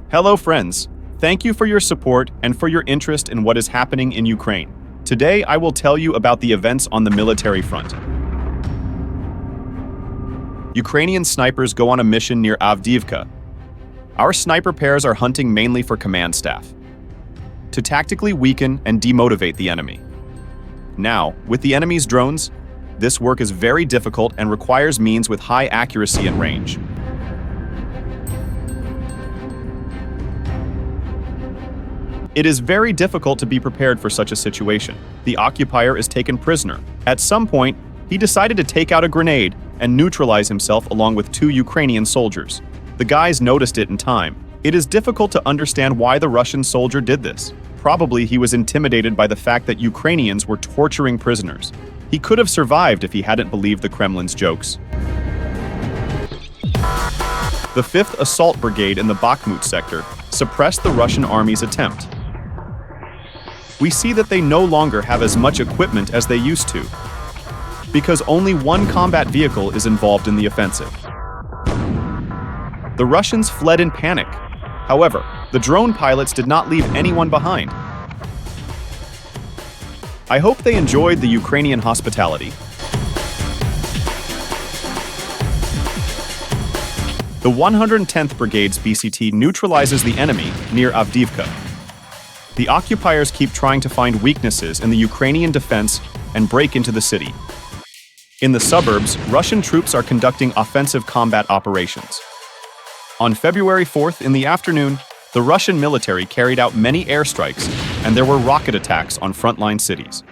Hello friends, thank you for your support and for your interest in what is happening in Ukraine. Today I will tell you about the events on the military front. Ukrainian snipers go on a mission near Avdiivka. Our sniper pairs are hunting mainly for command staff, to tactically weaken and demotivate the enemy. Now, with the enemy's drones, this work is very difficult and requires means with high accuracy and range. It is very difficult to be prepared for such a situation. The occupier is taken prisoner. At some point, he decided to take out a grenade and neutralize himself along with 2 Ukrainian soldiers. The guys noticed it in time. It is difficult to understand why the Russian soldier did this. Probably he was intimidated by the fact that Ukrainians were torturing prisoners. He could have survived if he hadn't believed the Kremlin's jokes. The 5th Assault Brigade in the Bakhmut sector suppressed the Russian army's attempt. We see that they no longer have as much equipment as they used to, because only 1 combat vehicle is involved in the offensive. The Russians fled in panic. However, the drone pilots did not leave anyone behind. I hope they enjoyed the Ukrainian hospitality. The 110th Brigade's BCT neutralizes the enemy near Avdiivka. The occupiers keep trying to find weaknesses in the Ukrainian defense and break into the city. In the suburbs, Russian troops are conducting offensive combat operations. On February 4th in the afternoon, the Russian military carried out many airstrikes, and there were rocket attacks on frontline cities.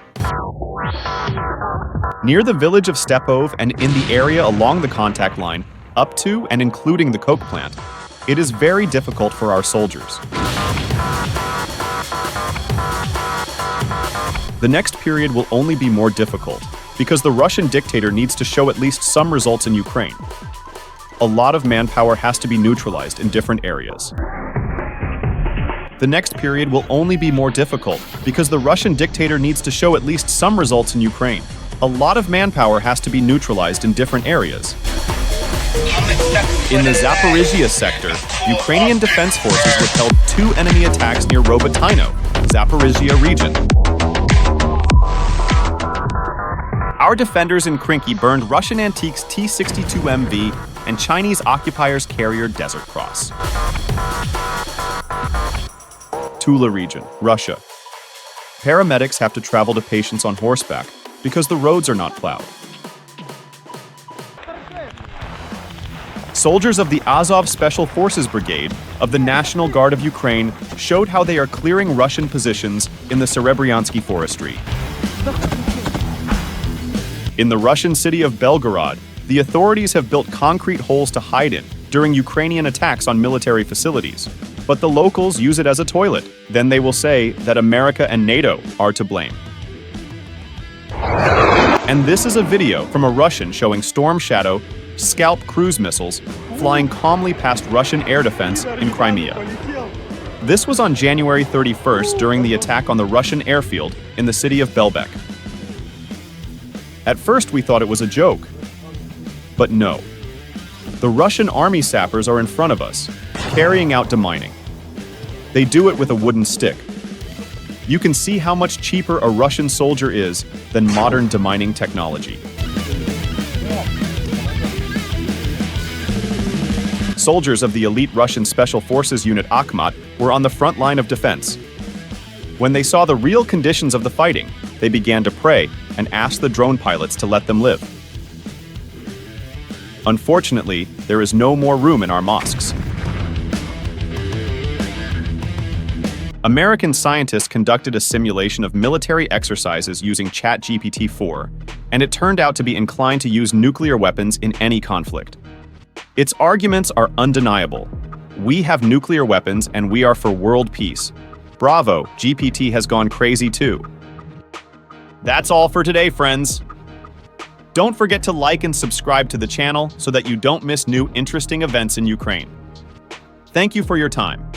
Near the village of Stepov and in the area along the contact line, up to and including the coke plant, it is very difficult for our soldiers. The next period will only be more difficult, because the Russian dictator needs to show at least some results in Ukraine. A lot of manpower has to be neutralized in different areas. The next period will only be more difficult, because the Russian dictator needs to show at least some results in Ukraine. A lot of manpower has to be neutralized in different areas. In the Zaporizhia sector, Ukrainian defense forces repelled 2 enemy attacks near Robotyno, Zaporizhia region. Our defenders in Krinky burned Russian Antiques T-62MV and Chinese occupiers' carrier Desert Cross. Tula region, Russia. Paramedics have to travel to patients on horseback because the roads are not plowed. Soldiers of the Azov Special Forces Brigade of the National Guard of Ukraine showed how they are clearing Russian positions in the Serebryansky forestry. In the Russian city of Belgorod, the authorities have built concrete holes to hide in during Ukrainian attacks on military facilities. But the locals use it as a toilet. Then they will say that America and NATO are to blame. And this is a video from a Russian showing Storm Shadow Scalp cruise missiles flying calmly past Russian air defense in Crimea. This was on January 31st during the attack on the Russian airfield in the city of Belbek. At first we thought it was a joke, but no. The Russian army sappers are in front of us, carrying out demining. They do it with a wooden stick. You can see how much cheaper a Russian soldier is than modern demining technology. Soldiers of the elite Russian Special Forces unit Akhmat were on the front line of defense. When they saw the real conditions of the fighting, they began to pray and asked the drone pilots to let them live. Unfortunately, there is no more room in our mosques. American scientists conducted a simulation of military exercises using ChatGPT-4, and it turned out to be inclined to use nuclear weapons in any conflict. Its arguments are undeniable. We have nuclear weapons and we are for world peace. Bravo, GPT has gone crazy too. That's all for today, friends. Don't forget to like and subscribe to the channel so that you don't miss new interesting events in Ukraine. Thank you for your time.